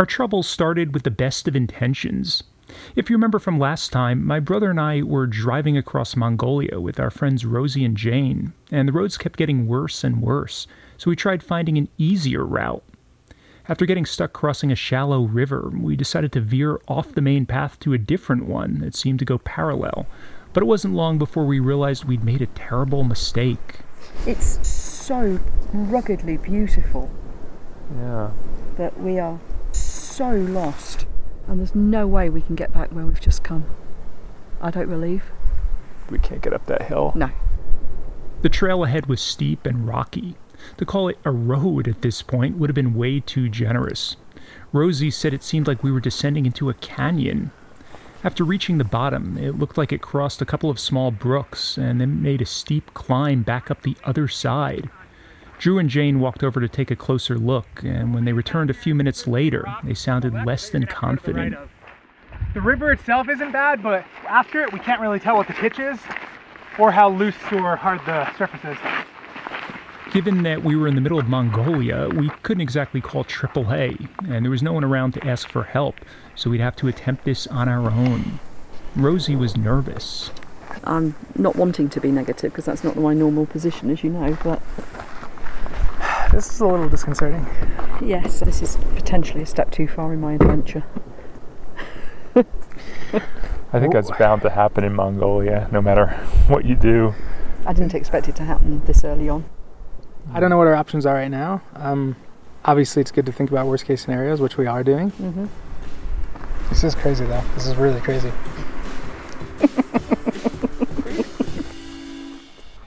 Our trouble started with the best of intentions. If you remember from last time, my brother and I were driving across Mongolia with our friends Rosie and Jane, and the roads kept getting worse and worse, so we tried finding an easier route. After getting stuck crossing a shallow river, we decided to veer off the main path to a different one that seemed to go parallel, but it wasn't long before we realized we'd made a terrible mistake. It's so ruggedly beautiful. Yeah. That we are so lost. And there's no way we can get back where we've just come. I don't believe. We can't get up that hill. No. The trail ahead was steep and rocky. To call it a road at this point would have been way too generous. Rosie said it seemed like we were descending into a canyon. After reaching the bottom, it looked like it crossed a couple of small brooks and then made a steep climb back up the other side. Drew and Jane walked over to take a closer look, and when they returned a few minutes later, they sounded less than confident. The river itself isn't bad, but after it, we can't really tell what the pitch is or how loose or hard the surface is. Given that we were in the middle of Mongolia, we couldn't exactly call AAA, and there was no one around to ask for help, so we'd have to attempt this on our own. Rosie was nervous. I'm not wanting to be negative, because that's not my normal position, as you know, but... This is a little disconcerting. Yes, this is potentially a step too far in my adventure. I think that's bound to happen in Mongolia, no matter what you do. I didn't expect it to happen this early on. I don't know what our options are right now. Obviously, it's good to think about worst case scenarios, which we are doing. Mm-hmm. This is crazy, though. This is really crazy.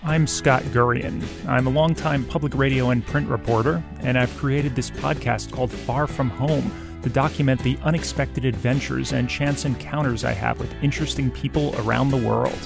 I'm Scott Gurian. I'm a longtime public radio and print reporter, and I've created this podcast called Far From Home to document the unexpected adventures and chance encounters I have with interesting people around the world.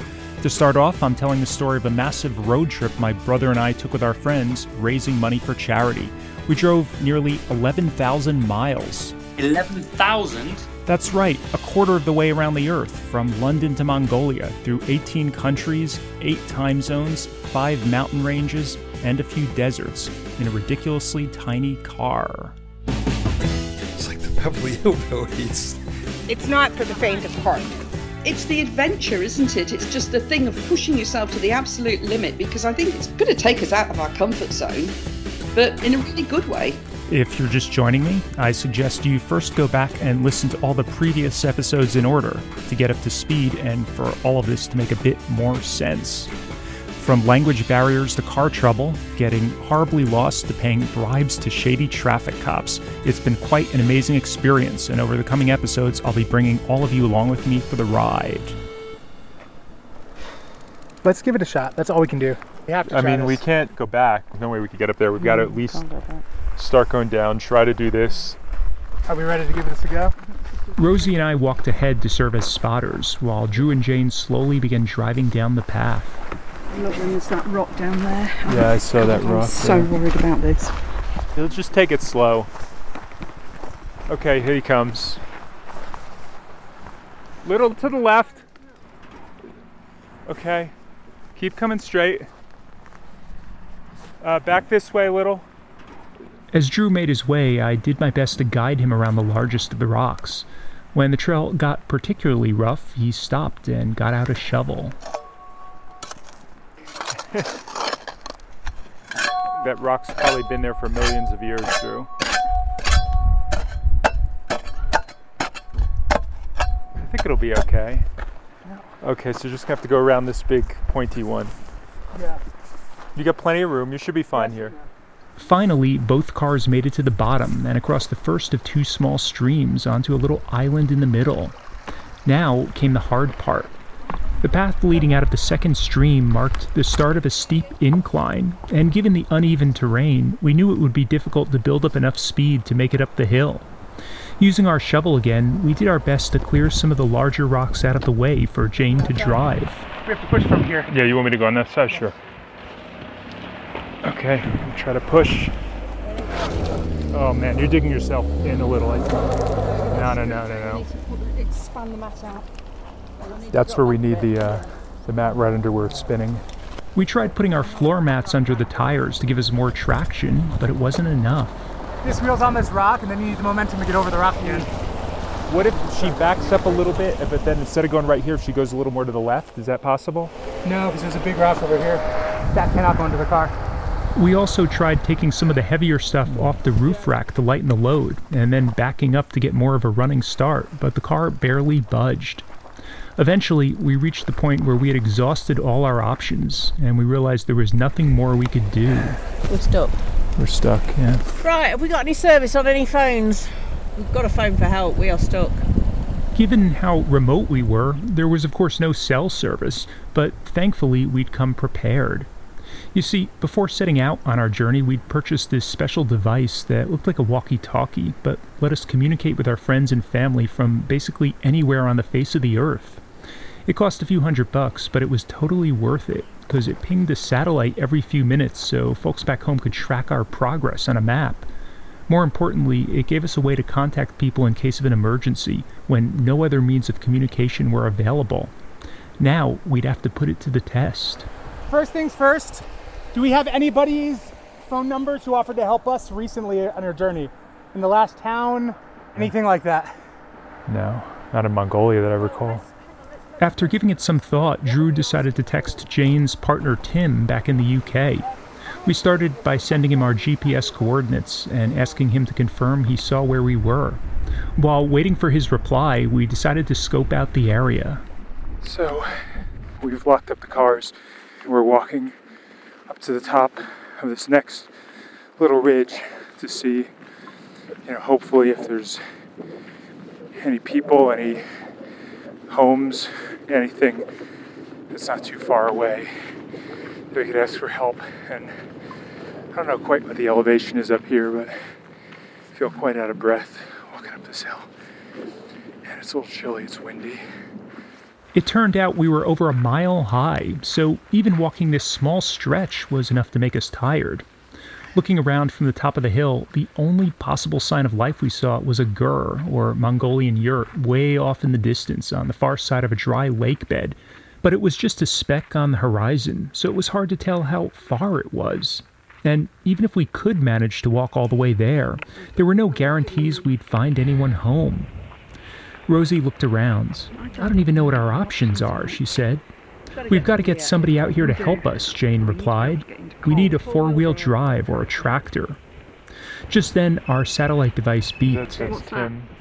To start off, I'm telling the story of a massive road trip my brother and I took with our friends, raising money for charity. We drove nearly 11,000 miles. 11,000? That's right, a quarter of the way around the Earth, from London to Mongolia, through 18 countries, 8 time zones, 5 mountain ranges, and a few deserts, in a ridiculously tiny car. It's like the Beverly Hillbillies. It's not for the faint of heart. It's the adventure, isn't it? It's just the thing of pushing yourself to the absolute limit, because I think it's going to take us out of our comfort zone, but in a really good way. If you're just joining me, I suggest you first go back and listen to all the previous episodes in order to get up to speed and for all of this to make a bit more sense. From language barriers to car trouble, getting horribly lost to paying bribes to shady traffic cops, it's been quite an amazing experience, and over the coming episodes, I'll be bringing all of you along with me for the ride. Let's give it a shot. That's all we can do. We have to try this. We can't go back. There's no way we could get up there. We've got to at least start going down, try to do this. Are we ready to give this a go? Rosie and I walked ahead to serve as spotters, while Drew and Jane slowly began driving down the path. Look, there's that rock down there. Yeah, I saw that rock. I'm so worried about this. He'll just take it slow. Okay, here he comes. Little to the left. Okay. Keep coming straight. Back this way a little. As Drew made his way, I did my best to guide him around the largest of the rocks. When the trail got particularly rough, he stopped and got out a shovel. That rock's probably been there for millions of years, Drew. I think it'll be okay. Okay, so just have to go around this big pointy one. Yeah. You got plenty of room. You should be fine here. Finally, both cars made it to the bottom and across the first of 2 small streams onto a little island in the middle. Now came the hard part. The path leading out of the second stream marked the start of a steep incline, and given the uneven terrain, we knew it would be difficult to build up enough speed to make it up the hill. Using our shovel again, we did our best to clear some of the larger rocks out of the way for Jane to drive. We have to push from here. Yeah, you want me to go on that side? Sure. Okay, we'll try to push. Oh man, you're digging yourself in a little. No. Expand the mat out. That's where we need the mat right under where it's spinning. We tried putting our floor mats under the tires to give us more traction, but it wasn't enough. this wheel's on this rock, and then you need the momentum to get over the rock again. What if she backs up a little bit, but then instead of going right here, if she goes a little more to the left? Is that possible? No, because there's a big rock over here. That cannot go into the car. We also tried taking some of the heavier stuff off the roof rack to lighten the load, and then backing up to get more of a running start, but the car barely budged. Eventually, we reached the point where we had exhausted all our options, and we realized there was nothing more we could do. We're stuck. We're stuck, yeah. Right, have we got any service on any phones? We've got a phone for help. We are stuck. Given how remote we were, there was of course no cell service, but thankfully we'd come prepared. You see, before setting out on our journey, we'd purchased this special device that looked like a walkie-talkie, but let us communicate with our friends and family from basically anywhere on the face of the earth. It cost a few $100, but it was totally worth it, because it pinged a satellite every few minutes so folks back home could track our progress on a map. More importantly, it gave us a way to contact people in case of an emergency when no other means of communication were available. Now, we'd have to put it to the test. First things first, do we have anybody's phone numbers who offered to help us recently on our journey? In the last town, anything like that? No, not in Mongolia that I recall. After giving it some thought, Drew decided to text Jane's partner Tim back in the UK. We started by sending him our GPS coordinates and asking him to confirm he saw where we were. While waiting for his reply, we decided to scope out the area. So, we've locked up the cars. We're walking up to the top of this next little ridge to see, hopefully if there's any people, any homes, anything that's not too far away that we could ask for help. And I don't know quite what the elevation is up here, but I feel quite out of breath walking up this hill. And it's a little chilly, it's windy. It turned out we were over a mile high, so even walking this small stretch was enough to make us tired. Looking around from the top of the hill, the only possible sign of life we saw was a gur, or Mongolian yurt, way off in the distance on the far side of a dry lake bed. But it was just a speck on the horizon, so it was hard to tell how far it was. And even if we could manage to walk all the way there were no guarantees we'd find anyone home. Rosie looked around. I don't even know what our options are, she said. We've got to get somebody out here to help us, Jane replied. We need a four-wheel drive or a tractor. Just then, our satellite device beeped.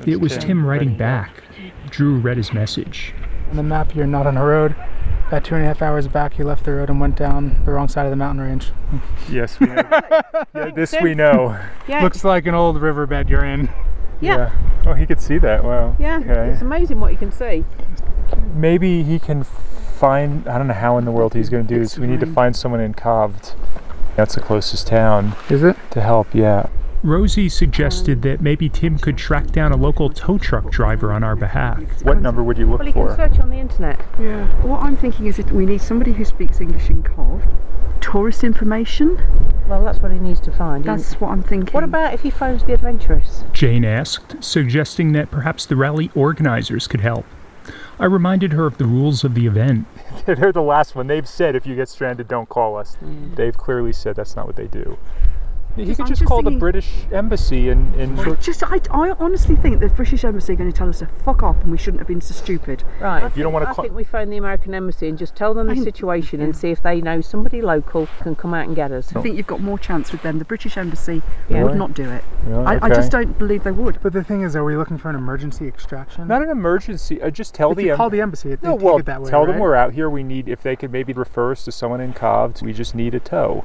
It was Tim writing back. Drew read his message. On the map, you're not on a road. About 2.5 hours back, you left the road and went down the wrong side of the mountain range. Yes, we know. Yeah, this we know. Yeah. Looks like an old riverbed you're in. Yeah. Oh, he could see that. Wow. Yeah, okay. It's amazing what you can see. Maybe he can find, I don't know how in the world he's going to do this. We need to find someone in Kavd. That's the closest town. Is it? To help, yeah. Rosie suggested that maybe Tim could track down a local tow truck driver on our behalf. What number would you look Well, you for? can search on the internet. Yeah. What I'm thinking is that we need somebody who speaks English in Kov. Tourist information? Well, that's what he needs to find. That's what I'm thinking. What about if he phones the adventurous? Jane asked, suggesting that perhaps the rally organizers could help. I reminded her of the rules of the event. They're the last one. They've said if you get stranded, don't call us. They've clearly said that's not what they do. He could just call the British embassy and I honestly think the British embassy are going to tell us to fuck off and we shouldn't have been so stupid. Right. If you don't want to I think we phone the American embassy and just tell them the situation and see if they know somebody local can come out and get us. I think you've got more chance with them. The British embassy Yeah. would not do it. Really? I just don't believe they would. But the thing is, are we looking for an emergency extraction? Not an emergency. Just tell If you call the embassy, they take it that way, tell them right? we're out here. We need, if they could maybe refer us to someone in Kavd, we just need a tow.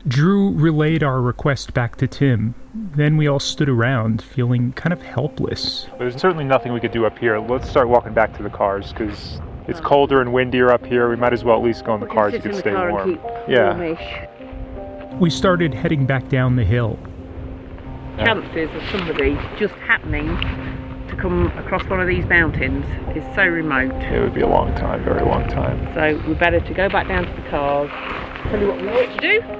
Drew relayed our request back to Tim. Then we all stood around, feeling kind of helpless. There's certainly nothing we could do up here. Let's start walking back to the cars, because it's colder and windier up here. We might as well at least go in the cars. You could stay warm. Yeah. We started heading back down the hill. Chances of somebody just happening to come across one of these mountains is so remote. It would be a long time, very long time. So we're better to go back down to the cars. Tell you what we ought to do.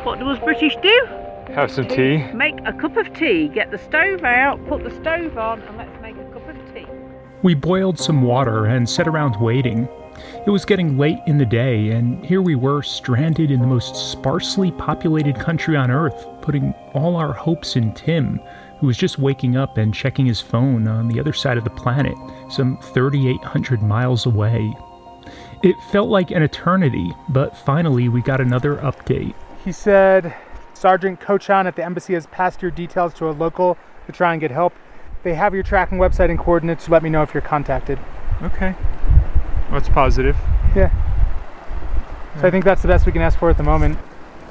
What do us British do? Have some tea. Make a cup of tea. Get the stove out, put the stove on, and let's make a cup of tea. We boiled some water and sat around waiting. It was getting late in the day, and here we were stranded in the most sparsely populated country on Earth, putting all our hopes in Tim, who was just waking up and checking his phone on the other side of the planet, some 3,800 miles away. It felt like an eternity, but finally we got another update. He said, Sergeant Kochan at the embassy has passed your details to a local to try and get help. They have your tracking website and coordinates, so let me know if you're contacted. Okay. Well, that's positive. Yeah. So I think that's the best we can ask for at the moment.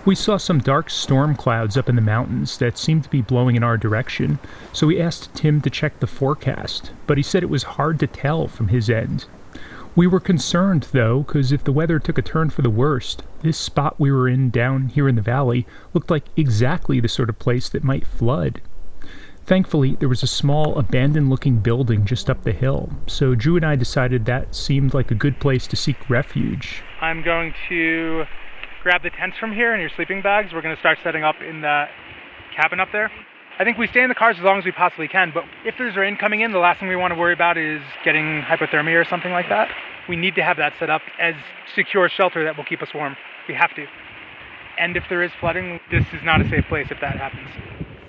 We saw some dark storm clouds up in the mountains that seemed to be blowing in our direction, so we asked Tim to check the forecast, but he said it was hard to tell from his end. We were concerned, though, because if the weather took a turn for the worst, this spot we were in down here in the valley looked like exactly the sort of place that might flood. Thankfully, there was a small, abandoned-looking building just up the hill, so Drew and I decided that seemed like a good place to seek refuge. I'm going to grab the tents from here and your sleeping bags. We're going to start setting up in the cabin up there. I think we stay in the cars as long as we possibly can, but if there's rain coming in, the last thing we want to worry about is getting hypothermia or something like that. We need to have that set up as secure shelter that will keep us warm. We have to. And if there is flooding, this is not a safe place if that happens.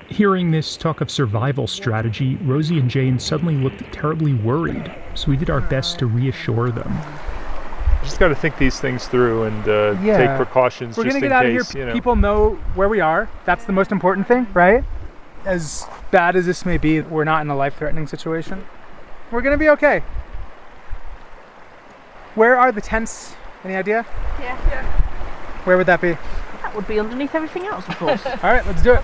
Hearing this talk of survival strategy, Rosie and Jane suddenly looked terribly worried, so we did our best to reassure them. Just got to think these things through and take precautions. We're just gonna get in out case, of here. you know. People know where we are. That's the most important thing, right? As bad as this may be, we're not in a life-threatening situation. We're gonna be okay. Where are the tents? Any idea? Yeah. Where would that be? That would be underneath everything else, of course. All right, let's do it.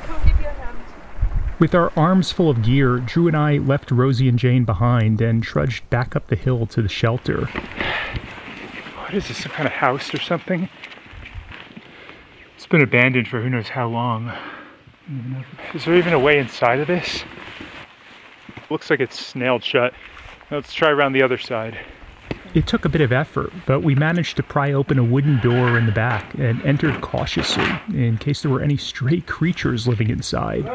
With our arms full of gear, Drew and I left Rosie and Jane behind and trudged back up the hill to the shelter. What is this, some kind of house or something? It's been abandoned for who knows how long. Is there even a way inside of this? Looks like it's nailed shut. Let's try around the other side. It took a bit of effort, but we managed to pry open a wooden door in the back and entered cautiously in case there were any stray creatures living inside.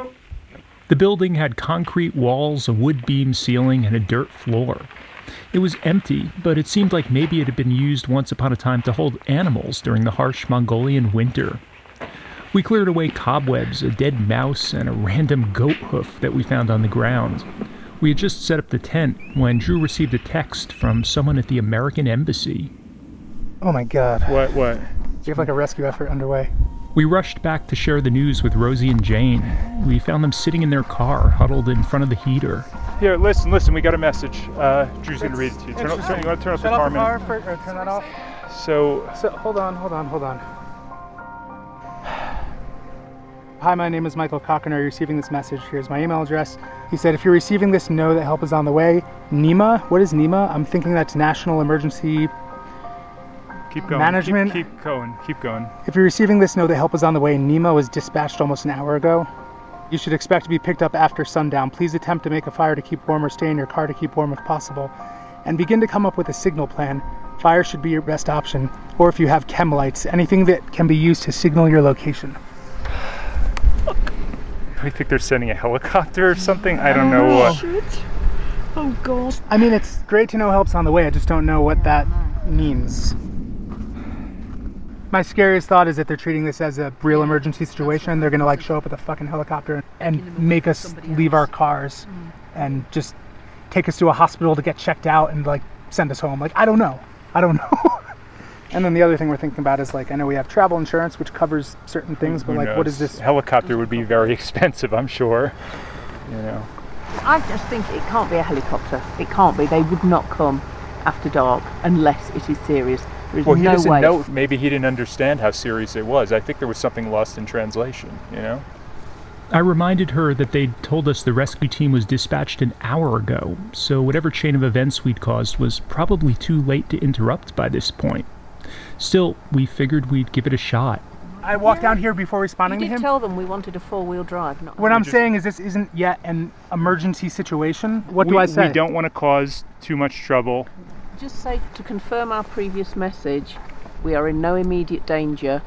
The building had concrete walls, a wood beam ceiling, and a dirt floor. It was empty, but it seemed like maybe it had been used once upon a time to hold animals during the harsh Mongolian winter. We cleared away cobwebs, a dead mouse, and a random goat hoof that we found on the ground. We had just set up the tent when Drew received a text from someone at the American Embassy. Oh my God. What? We have like a rescue effort underway. We rushed back to share the news with Rosie and Jane. We found them sitting in their car, huddled in front of the heater. Here, listen, we got a message. Drew's going to read it to you. You want to turn off the car a minute? Or turn that off? So hold on. Hi, my name is Michael Cochran. Are you receiving this message? Here's my email address. He said, if you're receiving this, know that help is on the way. NEMA? What is NEMA? I'm thinking that's National Emergency keep going. Management. Keep going. If you're receiving this, know that help is on the way. NEMA was dispatched almost an hour ago. You should expect to be picked up after sundown. Please attempt to make a fire to keep warm or stay in your car to keep warm if possible. And begin to come up with a signal plan. Fire should be your best option. Or if you have chem lights, anything that can be used to signal your location. I think they're sending a helicopter or something. I don't know what. Shit. Oh God. I mean, it's great to know help's on the way. I just don't know what that means. My scariest thought is that they're treating this as a real emergency situation. They're gonna like show up with a fucking helicopter and make us leave our cars and just take us to a hospital to get checked out and like send us home. Like, I don't know. And then the other thing we're thinking about is like, I know we have travel insurance, which covers certain things, but like, what is this? Helicopter would be very expensive, I'm sure. You know. I just think it can't be a helicopter. It can't be. They would not come after dark unless it is serious. There is Well, he no doesn't way. know. Maybe he didn't understand how serious it was. I think there was something lost in translation, you know? I reminded her that they'd told us the rescue team was dispatched an hour ago, so whatever chain of events we'd caused was probably too late to interrupt by this point. Still, we figured we'd give it a shot. I walked down here before responding You to did him. tell them we wanted a four-wheel drive. Not What I'm saying is this isn't yet an emergency situation. What do I say? We don't want to cause too much trouble. Just say, to confirm our previous message, we are in no immediate danger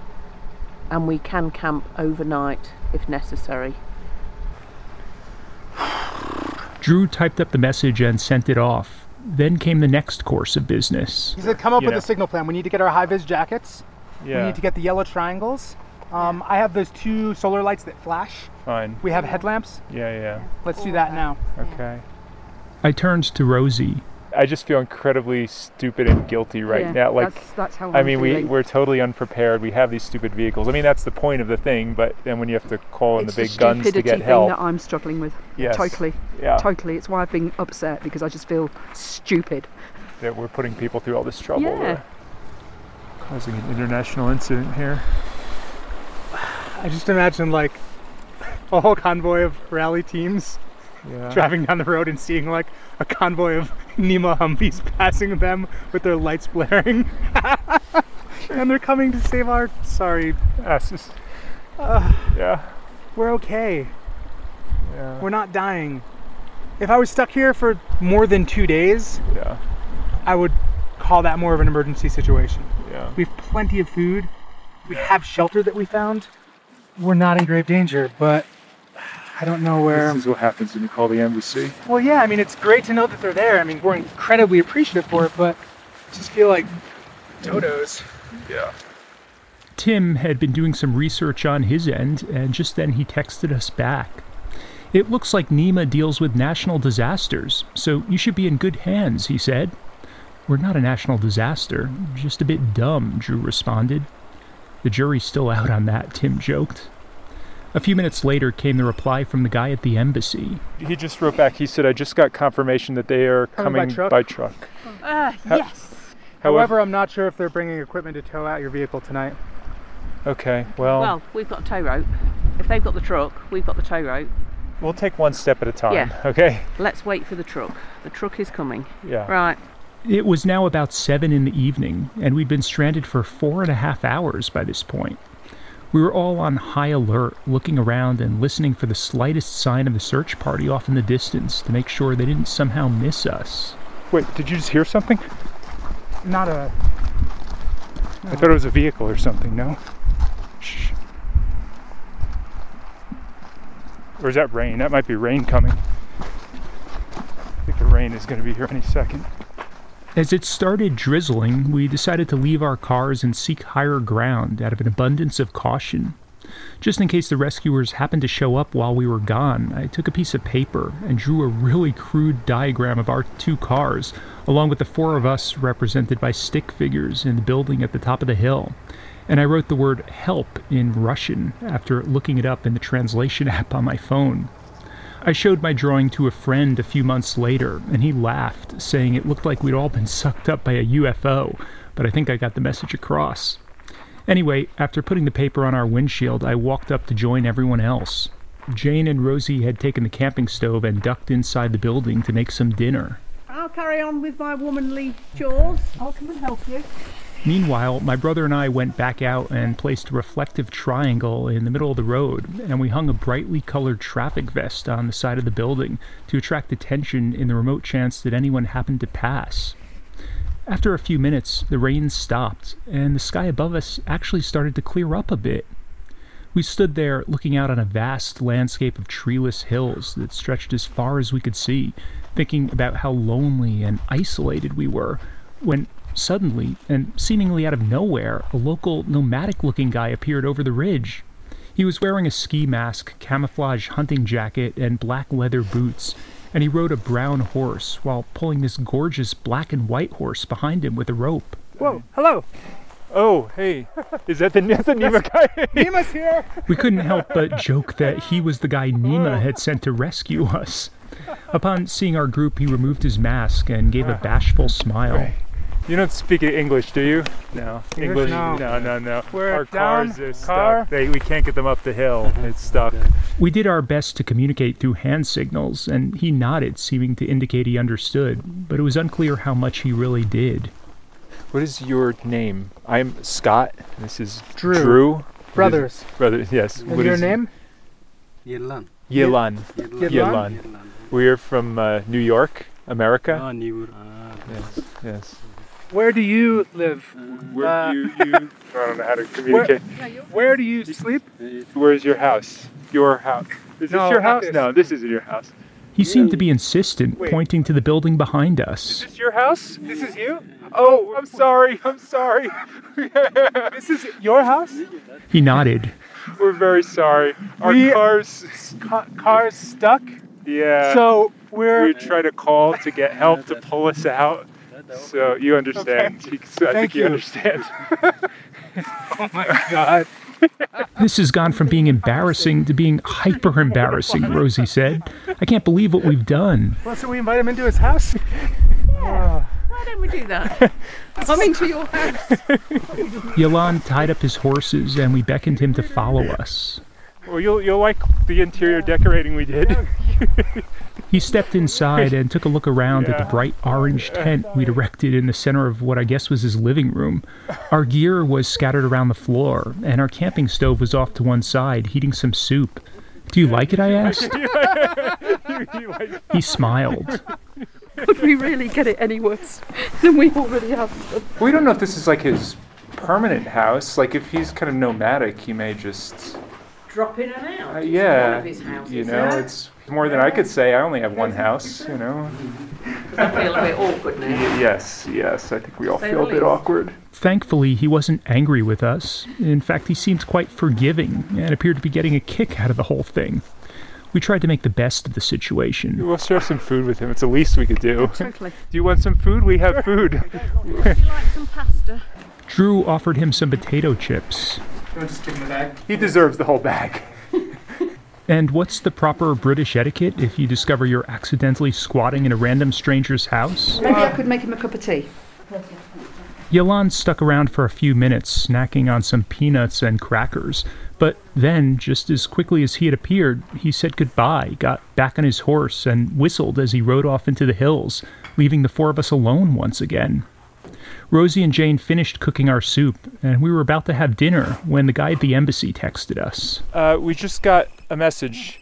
and we can camp overnight if necessary. Drew typed up the message and sent it off. Then came the next course of business. He said, come up with Yeah. a signal plan. We need to get our high-vis jackets. We Yeah. need to get the yellow triangles. I have those 2 solar lights that flash. Fine. We have headlamps. Yeah. Let's do that now. Okay. I turned to Rosie. I just feel incredibly stupid and guilty right now. Like, that's how I mean, we're totally unprepared. We have these stupid vehicles. I mean, that's the point of the thing. But then when you have to call in the big guns to get help, that I'm struggling with. Yes. Totally. Yeah. Totally. It's why I've been upset, because I just feel stupid. that we're putting people through all this trouble. Yeah. Causing an international incident here. I just imagine like a whole convoy of rally teams driving down the road and seeing like a convoy of NEMA Humvees passing them with their lights blaring. And they're coming to save our sorry asses. Yeah. We're okay. Yeah. We're not dying. If I was stuck here for more than 2 days, I would call that more of an emergency situation. Yeah. We have plenty of food. We have shelter that we found. We're not in grave danger, but I don't know where. This is what happens when you call the embassy. Well, yeah, I mean, it's great to know that they're there. I mean, we're incredibly appreciative for it, but I just feel like dodos. Yeah. Tim had been doing some research on his end, and just then he texted us back. It looks like NEMA deals with national disasters, so you should be in good hands, he said. We're not a national disaster, just a bit dumb, Drew responded. The jury's still out on that, Tim joked. A few minutes later came the reply from the guy at the embassy. He just wrote back, he said, I just got confirmation that they are coming by truck. Yes. However, I'm not sure if they're bringing equipment to tow out your vehicle tonight. Okay, well, we've got a tow rope. If they've got the truck, we've got the tow rope. we'll take one step at a time, Yeah. okay? Let's wait for the truck. The truck is coming. Yeah. Right. It was now about 7 in the evening, and we'd been stranded for 4.5 hours by this point. We were all on high alert, looking around and listening for the slightest sign of the search party off in the distance to make sure they didn't somehow miss us. Wait, did you just hear something? Not a... I thought it was a vehicle or something, no? Shh. Or is that rain? That might be rain coming. I think the rain is going to be here any second. As it started drizzling, we decided to leave our cars and seek higher ground out of an abundance of caution. Just in case the rescuers happened to show up while we were gone, I took a piece of paper and drew a really crude diagram of our 2 cars, along with the 4 of us represented by stick figures in the building at the top of the hill. And I wrote the word help in Russian after looking it up in the translation app on my phone. I showed my drawing to a friend a few months later, and he laughed, saying it looked like we'd all been sucked up by a UFO, but I think I got the message across. Anyway, after putting the paper on our windshield, I walked up to join everyone else. Jane and Rosie had taken the camping stove and ducked inside the building to make some dinner. I'll carry on with my womanly chores. I'll come and help you. Meanwhile, my brother and I went back out and placed a reflective triangle in the middle of the road, and we hung a brightly colored traffic vest on the side of the building to attract attention in the remote chance that anyone happened to pass. After a few minutes, the rain stopped, and the sky above us actually started to clear up a bit. We stood there looking out on a vast landscape of treeless hills that stretched as far as we could see, thinking about how lonely and isolated we were, when suddenly, and seemingly out of nowhere, a local nomadic-looking guy appeared over the ridge. He was wearing a ski mask, camouflage hunting jacket, and black leather boots, and he rode a brown horse while pulling this gorgeous black and white horse behind him with a rope. Whoa, hello. Oh, hey, is that the NEMA guy? NEMA's here. We couldn't help but joke that he was the guy NEMA had sent to rescue us. Upon seeing our group, he removed his mask and gave a bashful smile. Right. You don't speak English, do you? No. English? No. No. We're Our down cars are car. stuck. We can't get them up the hill. It's stuck. We did our best to communicate through hand signals, and he nodded, seeming to indicate he understood, but it was unclear how much he really did. What is your name? I'm Scott. This is Drew. Brothers. Brothers, yes. And your name? Yelan. Yelan. We're from New York, America. New York. Yes. Where do you live? Where do you I don't know how to communicate. Where do you sleep? Where's your house? Your house. Is No, this your not house? this. No, this isn't your house. He seemed to be insistent, Wait. pointing to the building behind Is us. this your house? This is you? Oh, I'm sorry. I'm sorry. This is your house? He nodded. We're very sorry. Our Car's stuck. Yeah. So we try to call to get help to pull us out. So you understand. Okay. I think you understand. Oh my God. This has gone from being embarrassing to being hyper embarrassing, Rosie said. I can't believe what we've done. Well, so we invite him into his house? Yeah. Why don't we do that? Come into your house. Yalan tied up his horses and we beckoned him to follow us. Well, you'll like the interior decorating we did. He stepped inside and took a look around at the bright orange tent we'd erected in the center of what I guess was his living room. Our gear was scattered around the floor, and our camping stove was off to one side, heating some soup. Do you like it, I asked. He smiled. Would we really get it any worse than we already have? We don't know if this is like his permanent house. Like if he's kind of nomadic, he may just... Drop in and out. Yeah, One of his houses. you know, it's more than I could say. I only have one house, you know. I feel a bit awkward now. Yes, I think we all feel a bit awkward. Thankfully, he wasn't angry with us. In fact, he seemed quite forgiving and appeared to be getting a kick out of the whole thing. We tried to make the best of the situation. We'll share some food with him. It's the least we could do. Totally. Do you want some food? We have food. Would you like some pasta? Drew offered him some potato chips. You want to just give him the bag? He deserves the whole bag. And what's the proper British etiquette if you discover you're accidentally squatting in a random stranger's house? Maybe I could make him a cup of tea. Yalan stuck around for a few minutes, snacking on some peanuts and crackers. But then, just as quickly as he had appeared, he said goodbye, got back on his horse, and whistled as he rode off into the hills, leaving the four of us alone once again. Rosie and Jane finished cooking our soup, and we were about to have dinner when the guy at the embassy texted us. We just got a message.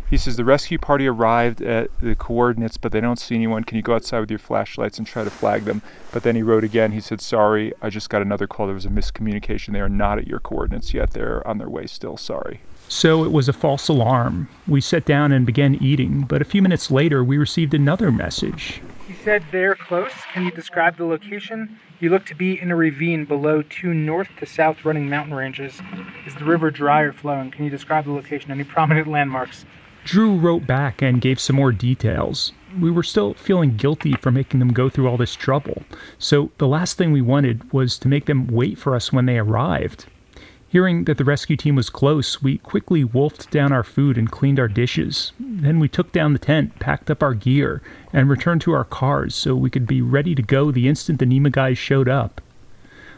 He says the rescue party arrived at the coordinates, but they don't see anyone. Can you go outside with your flashlights and try to flag them? But then he wrote again. He said, sorry, I just got another call. There was a miscommunication. They are not at your coordinates yet. They're on their way still. Sorry. So it was a false alarm. We sat down and began eating, but a few minutes later we received another message. He said they're close. Can you describe the location? You look to be in a ravine below two north to south running mountain ranges. Is the river dry or flowing? Can you describe the location? Any prominent landmarks? Drew wrote back and gave some more details. We were still feeling guilty for making them go through all this trouble, so the last thing we wanted was to make them wait for us when they arrived. Hearing that the rescue team was close, we quickly wolfed down our food and cleaned our dishes. Then we took down the tent, packed up our gear, and returned to our cars so we could be ready to go the instant the NEMA guys showed up.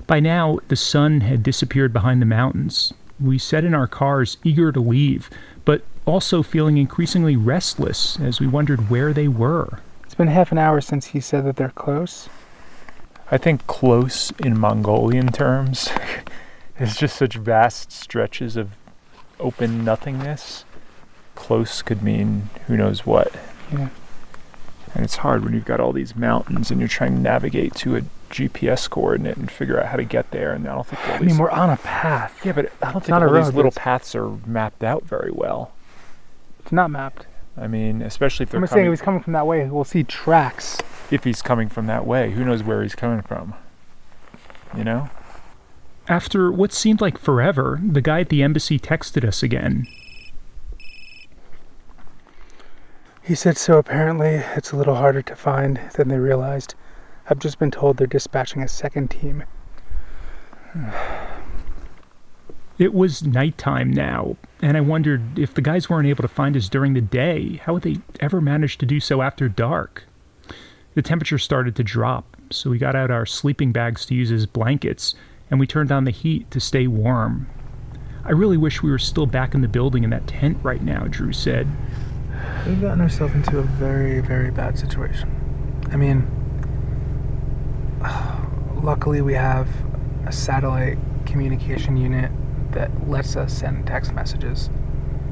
By now, the sun had disappeared behind the mountains. We sat in our cars, eager to leave, but also feeling increasingly restless as we wondered where they were. It's been half an hour since he said that they're close. I think close in Mongolian terms is just such vast stretches of open nothingness. Close could mean who knows what. Yeah. And it's hard when you've got all these mountains and you're trying to navigate to a GPS coordinate and figure out how to get there. And I don't think all these... we're on a path. Yeah, but I don't think not all a road, these little it's- paths are mapped out very well. It's not mapped. I mean, especially if they're I'm saying if coming... he's coming from that way, we'll see tracks. If he's coming from that way, who knows where he's coming from? You know? After what seemed like forever, the guy at the embassy texted us again. He said so apparently it's a little harder to find than they realized. I've just been told they're dispatching a second team. It was nighttime now, and I wondered if the guys weren't able to find us during the day, how would they ever manage to do so after dark? The temperature started to drop, so we got out our sleeping bags to use as blankets, and we turned on the heat to stay warm. I really wish we were still back in the building in that tent right now, Drew said. We've gotten ourselves into a very, very bad situation. I mean, luckily we have a satellite communication unit that lets us send text messages.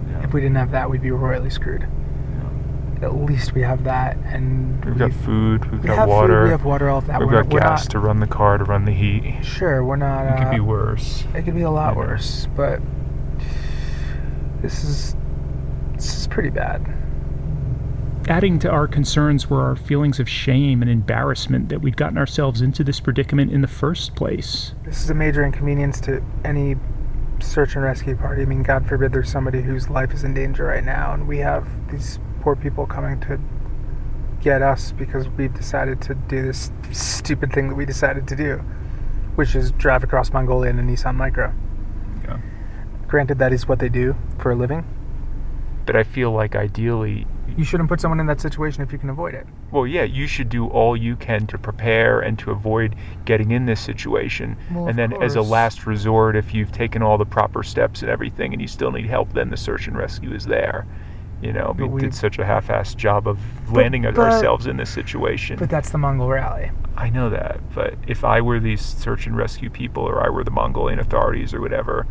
Yeah. If we didn't have that, we'd be royally screwed. Yeah. At least we have that, and We've got food, we've we got have water, food, we have water, all of that. we've got gas to run the car, to run the heat. Sure, we're not. It could be worse. It could be a lot Yeah. worse, but this is pretty bad. Adding to our concerns were our feelings of shame and embarrassment that we'd gotten ourselves into this predicament in the first place. This is a major inconvenience to any search and rescue party. I mean, God forbid there's somebody whose life is in danger right now, and we have these poor people coming to get us because we've decided to do this stupid thing that we decided to do, which is drive across Mongolia in a Nissan Micra. Yeah. Granted, that is what they do for a living. But I feel like ideally... You shouldn't put someone in that situation if you can avoid it. Well, yeah, you should do all you can to prepare and to avoid getting in this situation. Well, and then as a last resort, if you've taken all the proper steps and everything and you still need help, then the search and rescue is there. You know, we did such a half-assed job of landing ourselves in this situation. But that's the Mongol Rally. I know that, but if I were these search and rescue people or I were the Mongolian authorities or whatever,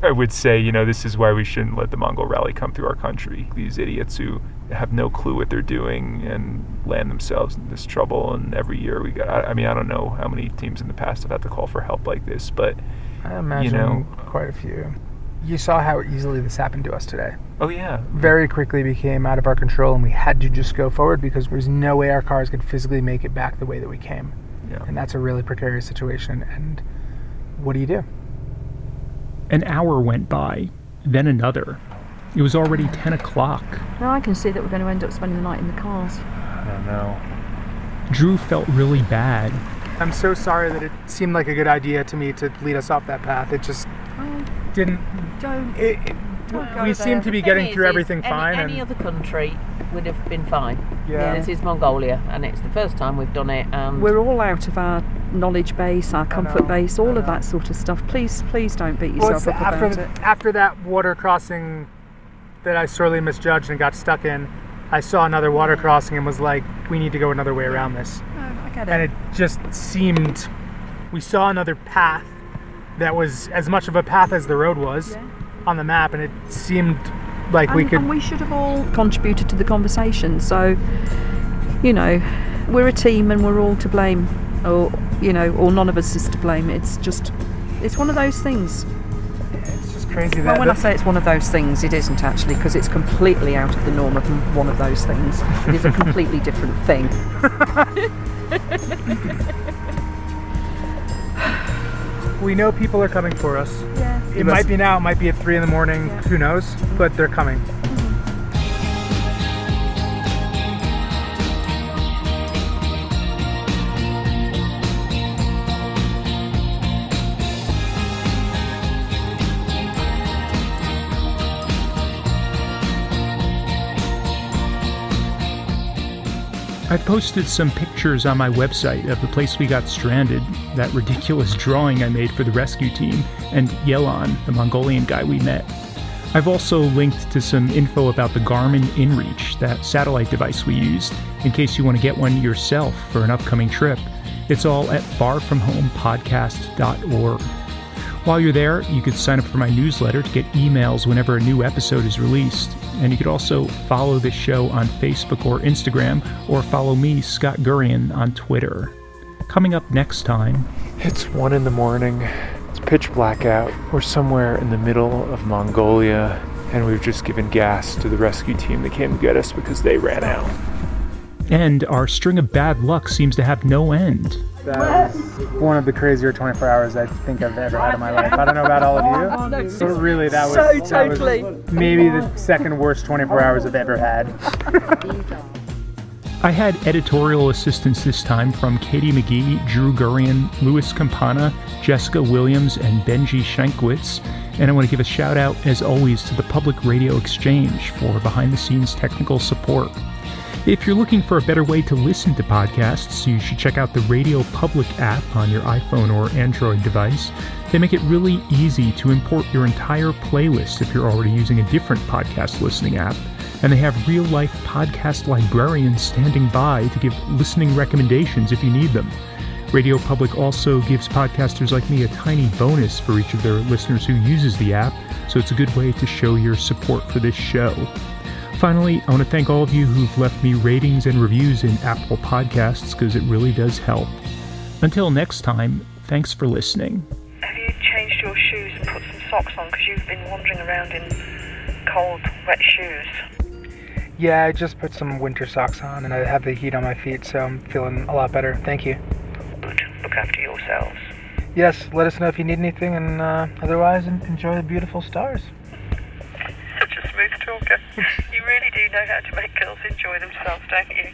I would say, you know, this is why we shouldn't let the Mongol Rally come through our country. These idiots who have no clue what they're doing and land themselves in this trouble. And every year we got, I mean, I don't know how many teams in the past have had to call for help like this, but, I imagine quite a few. You saw how easily this happened to us today. Oh, yeah. Very quickly became out of our control, and we had to just go forward because there's no way our cars could physically make it back the way that we came. Yeah. And that's a really precarious situation. And what do you do? An hour went by, then another. It was already 10 o'clock. Now I can see that we're going to end up spending the night in the cars. I don't know. Drew felt really bad. I'm so sorry that it seemed like a good idea to me to lead us off that path. It just didn't. Don't go we seem to be getting through everything fine. Any other country would have been fine. Yeah. This is Mongolia, and it's the first time we've done it. And we're all out of our knowledge base, our comfort base, all of that sort of stuff. Please don't beat yourself up about it. After that water crossing that I sorely misjudged and got stuck in, I saw another water crossing and was like, we need to go another way around this. No, I get it. And it just seemed, we saw another path that was as much of a path as the road was on the map, and it seemed like we could... And we should have all contributed to the conversation, so, you know, we're a team and we're all to blame, or, you know, or none of us is to blame. It's just, it's one of those things. It's just crazy that... Well, when I say it's one of those things, it isn't actually, because it's completely out of the norm of one of those things. It is a completely different thing. We know people are coming for us. Yeah. It might be now, it might be at 3 in the morning, who knows, but they're coming. I posted some pictures on my website of the place we got stranded, that ridiculous drawing I made for the rescue team, and Yelan, the Mongolian guy we met. I've also linked to some info about the Garmin InReach, that satellite device we used, in case you want to get one yourself for an upcoming trip. It's all at farfromhomepodcast.org. While you're there, you could sign up for my newsletter to get emails whenever a new episode is released. And you could also follow the show on Facebook or Instagram, or follow me, Scott Gurian, on Twitter. Coming up next time... It's 1 in the morning. It's pitch black out. We're somewhere in the middle of Mongolia, and we've just given gas to the rescue team that came to get us because they ran out. And our string of bad luck seems to have no end. That was one of the crazier 24 hours I think I've ever had in my life. I don't know about all of you, but really that was, that was maybe the second worst 24 hours I've ever had. I had editorial assistance this time from Katie McGee, Drew Gurian, Louis Campana, Jessica Williams, and Benji Shankwitz. And I want to give a shout out, as always, to the Public Radio Exchange for behind-the-scenes technical support. If you're looking for a better way to listen to podcasts, you should check out the Radio Public app on your iPhone or Android device. They make it really easy to import your entire playlist if you're already using a different podcast listening app. And they have real-life podcast librarians standing by to give listening recommendations if you need them. Radio Public also gives podcasters like me a tiny bonus for each of their listeners who uses the app, so it's a good way to show your support for this show. Finally, I want to thank all of you who've left me ratings and reviews in Apple Podcasts, because it really does help. Until next time, thanks for listening. Have you changed your shoes and put some socks on, because you've been wandering around in cold, wet shoes? Yeah, I just put some winter socks on and I have the heat on my feet, so I'm feeling a lot better. Thank you. Good. Look after yourselves. Yes, let us know if you need anything, and otherwise, enjoy the beautiful stars. Such a smooth talker. You really do know how to make girls enjoy themselves, don't you?